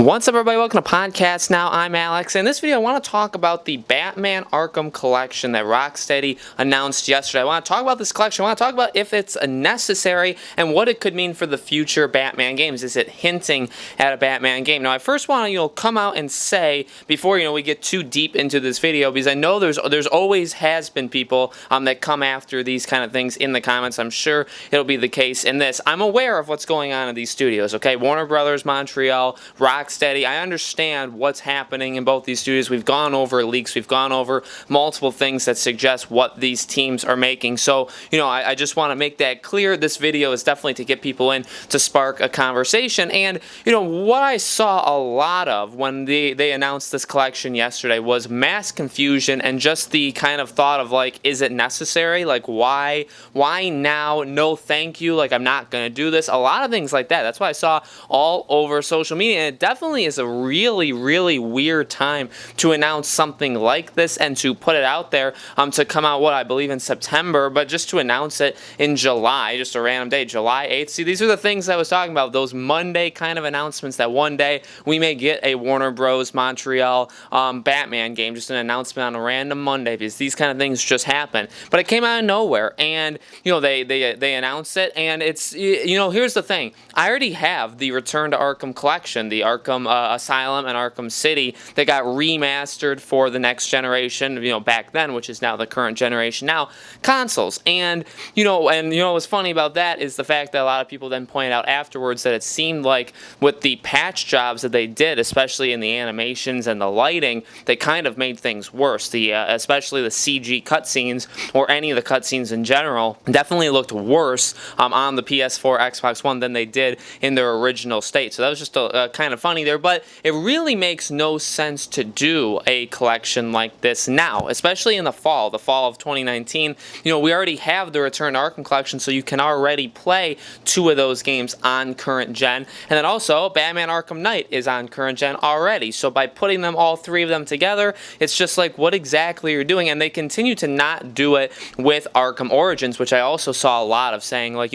What's up, everybody? Welcome to Podcast Now. I'm Alex. In this video, I want to talk about the Batman Arkham collection that Rocksteady announced yesterday. I want to talk about this collection. I want to talk about if it's necessary and what it could mean for the future Batman games. Is it hinting at a Batman game? Now, I first want to come out and say before we get too deep into this video, because I know there's always has been people that come after these kind of things in the comments. I'm sure it'll be the case in this. I'm aware of what's going on in these studios. Okay, Warner Brothers, Montreal, Rocksteady. I understand what's happening in both these studios. We've gone over leaks. We've gone over multiple things that suggest what these teams are making. So, I just want to make that clear. This video is definitely to get people in to spark a conversation. And, what I saw a lot of when they announced this collection yesterday was mass confusion and just the kind of thought of like, is it necessary? Like, why now? No, thank you. Like, I'm not going to do this. A lot of things like that. That's what I saw all over social media. And it definitely is a really, really weird time to announce something like this and to put it out there to come out, I believe in September, but just to announce it in July, just a random day, July 8th. See, these are the things I was talking about, those Monday kind of announcements that one day we may get a Warner Bros. Montreal Batman game, just an announcement on a random Monday, because these kind of things just happen. But it came out of nowhere, and, they announced it, and it's, here's the thing. I already have the Return to Arkham collection, the Arkham Asylum and Arkham City that got remastered for the next generation, back then, which is now the current generation now, consoles. And, what's funny about that is the fact that a lot of people then pointed out afterwards that it seemed like with the patch jobs that they did, especially in the animations and the lighting, they kind of made things worse. Especially the CG cutscenes, or any of the cutscenes in general, definitely looked worse on the PS4, Xbox One than they did in their original state. So that was just kind of funny there, but it really makes no sense to do a collection like this now, especially in the fall of 2019. We already have the Return to Arkham collection, so you can already play two of those games on current gen, and then also Batman Arkham Knight is on current gen already. So by putting them, all three of them together, it's just like, what exactly you're doing? And they continue to not do it with Arkham Origins, which I also saw a lot of saying, like,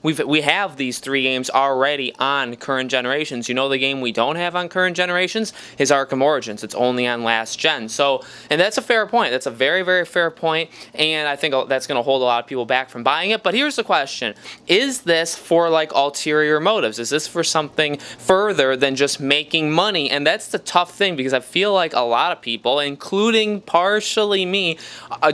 we have these three games already on current generations. The game we don't have on current generations is Arkham Origins. It's only on last gen. So, and that's a fair point. That's a very, very fair point, and I think that's going to hold a lot of people back from buying it. But here's the question. Is this for, like, ulterior motives? Is this for something further than just making money? And that's the tough thing, because I feel like a lot of people, including partially me,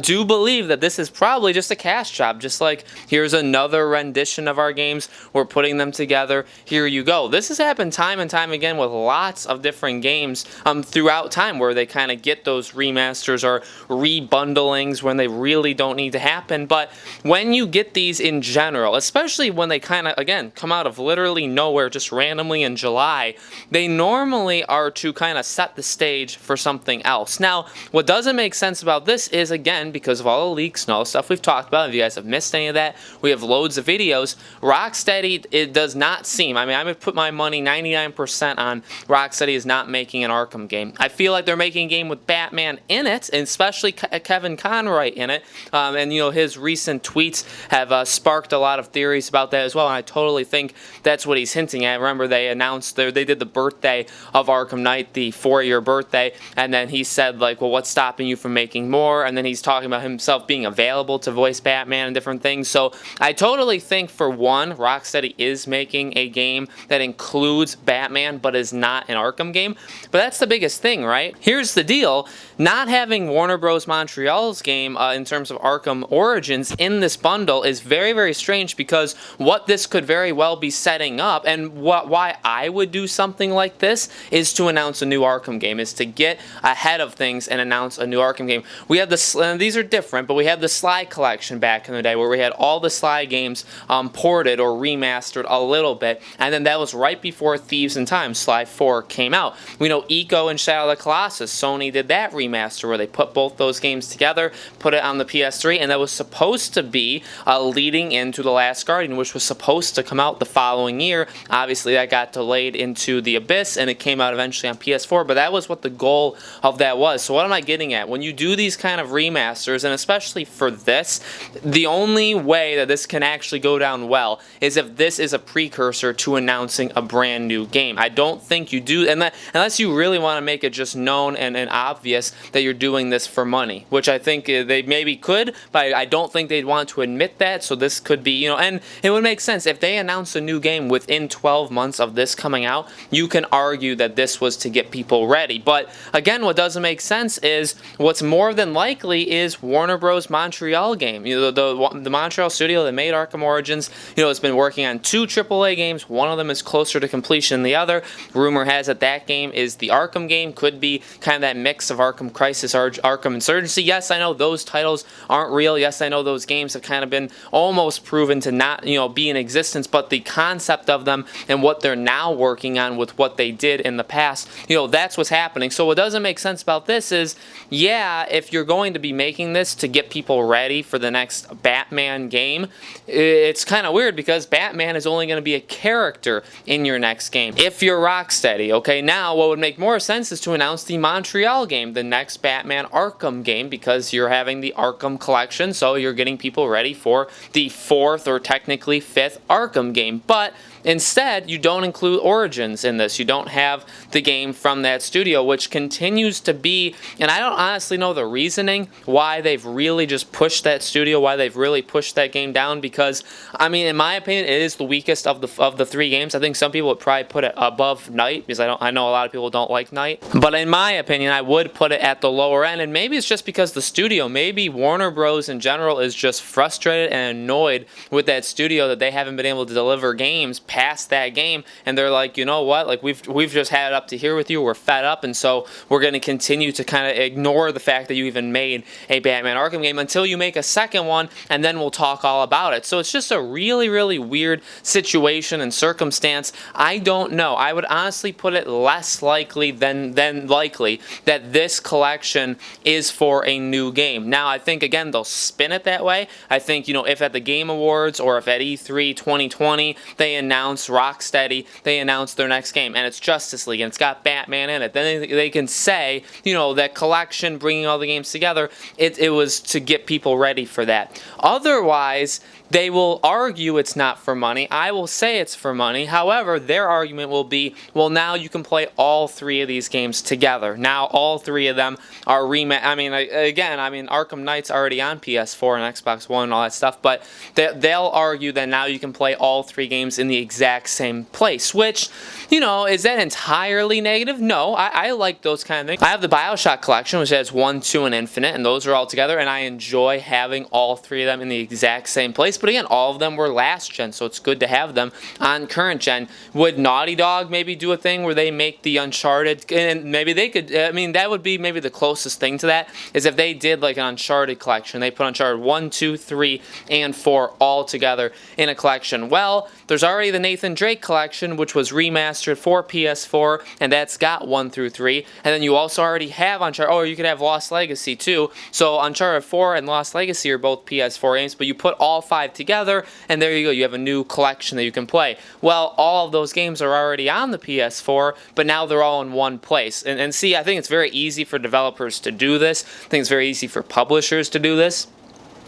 do believe that this is probably just a cash job. Just like, here's another rendition of our games. We're putting them together. Here you go. This has happened time and time again with lots of different games throughout time, where they kind of get those remasters or rebundlings when they really don't need to happen. But when you get these in general, especially when they kind of, again, come out of literally nowhere, just randomly in July, they normally are to kind of set the stage for something else. Now, what doesn't make sense about this is, again, because of all the leaks and all the stuff we've talked about, if you guys have missed any of that, we have loads of videos. Rocksteady, it does not seem, I would put my money 99% on Rocksteady is not making an Arkham game. I feel like they're making a game with Batman in it, and especially Kevin Conroy in it, and his recent tweets have sparked a lot of theories about that as well, and I totally think that's what he's hinting at. Remember, they announced they did the birthday of Arkham Knight, the 4-year birthday, and then he said, like, well, what's stopping you from making more? And then he's talking about himself being available to voice Batman and different things. So I totally think, for one, Rocksteady is making a game that includes Batman but is not an Arkham game. But that's the biggest thing, right? Here's the deal. Not having Warner Bros. Montreal's game in terms of Arkham Origins in this bundle is very, very strange, because what this could very well be setting up, and why I would do something like this, is to announce a new Arkham game, is to get ahead of things and announce a new Arkham game. We had these are different, but we had the Sly collection back in the day, where we had all the Sly games ported or remastered a little bit, and then that was right before Thieves in Time, Sly 4, came out. We know Eco and Shadow of the Colossus, Sony did that remaster where they put both those games together, put it on the PS3, and that was supposed to be leading into The Last Guardian, which was supposed to come out the following year. Obviously, that got delayed into The Abyss, and it came out eventually on PS4, but that was what the goal of that was. So what am I getting at? When you do these kind of remasters, and especially for this, the only way that this can actually go down well is if this is a precursor to announcing a brand new game. I don't don't think you do, and that, unless you really want to make it just known and obvious that you're doing this for money, which I think they maybe could, but I don't think they'd want to admit that. So this could be, and it would make sense if they announce a new game within 12 months of this coming out. You can argue that this was to get people ready. But again, what doesn't make sense is what's more than likely is Warner Bros. Montreal game. The Montreal studio that made Arkham Origins, has been working on 2 AAA games. One of them is closer to completion than the other. Rumor has it that game is the Arkham game. Could be kind of that mix of Arkham Crisis, Arkham Insurgency. Yes, I know those titles aren't real. Yes, I know those games have kind of been almost proven to not, be in existence, but the concept of them and what they're now working on with what they did in the past, that's what's happening. So what doesn't make sense about this is, yeah, if you're going to be making this to get people ready for the next Batman game, it's kind of weird because Batman is only going to be a character in your next game. If you're Rocksteady, okay, now what would make more sense is to announce the Montreal game, the next Batman Arkham game, because you're having the Arkham collection, so you're getting people ready for the 4th or technically 5th Arkham game. But instead, you don't include Origins in this. You don't have the game from that studio, which continues to be, and I don't honestly know the reasoning why they've really just pushed that studio, why they've really pushed that game down, because, I mean, in my opinion, it is the weakest of the 3 games. I think some people would probably put it above Night, because I know a lot of people don't like Night. But in my opinion, I would put it at the lower end, and maybe it's just because the studio, maybe Warner Bros. In general is just frustrated and annoyed with that studio that they haven't been able to deliver games past that game, and they're like, you know what, like we've just had it up to here with you, we're fed up, and so we're going to continue to kind of ignore the fact that you even made a Batman Arkham game until you make a second one, and then we'll talk all about it. So it's just a really, really weird situation and circumstance. I don't know. I would honestly put it less likely than likely that this collection is for a new game. Now, I think, again, they'll spin it that way. I think, if at the Game Awards or if at E3 2020 they announce Rocksteady, they announce their next game, and it's Justice League, and it's got Batman in it, then they can say, that collection, bringing all the games together, it was to get people ready for that. Otherwise, they will argue it's not for money. I will say it's for money. However, their argument will be, well, now you can play all 3 of these games together. Now all 3 of them are Arkham Knight's already on PS4 and Xbox One and all that stuff, but they'll argue that now you can play all 3 games in the exact same place, which, is that entirely negative? No, I like those kind of things. I have the BioShock collection, which has 1, 2, and Infinite, and those are all together, and I enjoy having all 3 of them in the exact same place. But again, all of them were last gen, so it's good to have them on current gen. Would Naughty Dog maybe do a thing where they make the Uncharted, and maybe they could, that would be maybe the closest thing to that, is if they did like an Uncharted collection. They put Uncharted 1, 2, 3, and 4 all together in a collection. Well, there's already the Nathan Drake collection, which was remastered for PS4, and that's got 1 through 3. And then you also already have Uncharted, or you could have Lost Legacy too. So Uncharted 4 and Lost Legacy are both PS4 games, but you put all 5 together, and there you go. You have a new collection that you can play. Well, all of those games are already on the PS4, but now they're all in one place. And see, I think it's very easy for developers to do this. I think it's very easy for publishers to do this.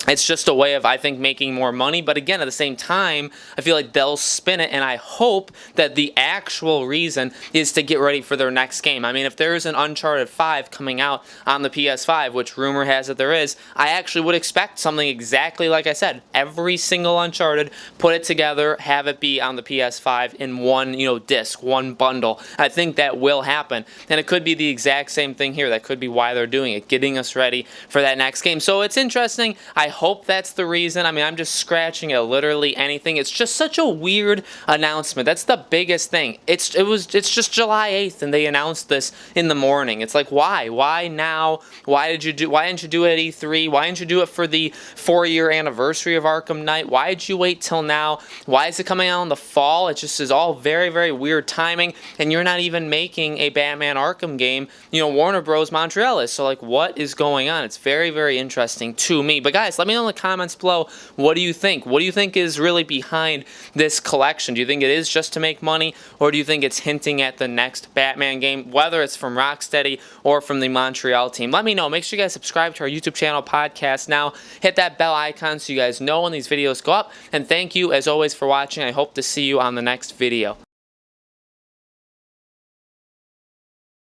It's just a way of, I think, making more money. But again, at the same time, I feel like they'll spin it, and I hope that the actual reason is to get ready for their next game. I mean, if there is an Uncharted 5 coming out on the PS5, which rumor has it there is, I actually would expect something exactly like I said. Every single Uncharted, put it together, have it be on the PS5 in one, disc, one bundle. I think that will happen. And it could be the exact same thing here. That could be why they're doing it, getting us ready for that next game. So it's interesting. I hope that's the reason. I mean, I'm just scratching at literally anything. It's just such a weird announcement. That's the biggest thing. It's just July 8th, and they announced this in the morning. It's like, why? Why now? Why didn't you do it at E3? Why didn't you do it for the 4-year anniversary of Arkham Knight? Why did you wait till now? Why is it coming out in the fall? It just is all very, very weird timing, and you're not even making a Batman Arkham game. Warner Bros. Montreal is. So, like, what is going on? It's very, very interesting to me. But guys, let me know in the comments below, what do you think? What do you think is really behind this collection? Do you think it is just to make money, or do you think it's hinting at the next Batman game, whether it's from Rocksteady or from the Montreal team? Let me know. Make sure you guys subscribe to our YouTube channel, Podcast Now. Hit that bell icon so you guys know when these videos go up. And thank you, as always, for watching. I hope to see you on the next video.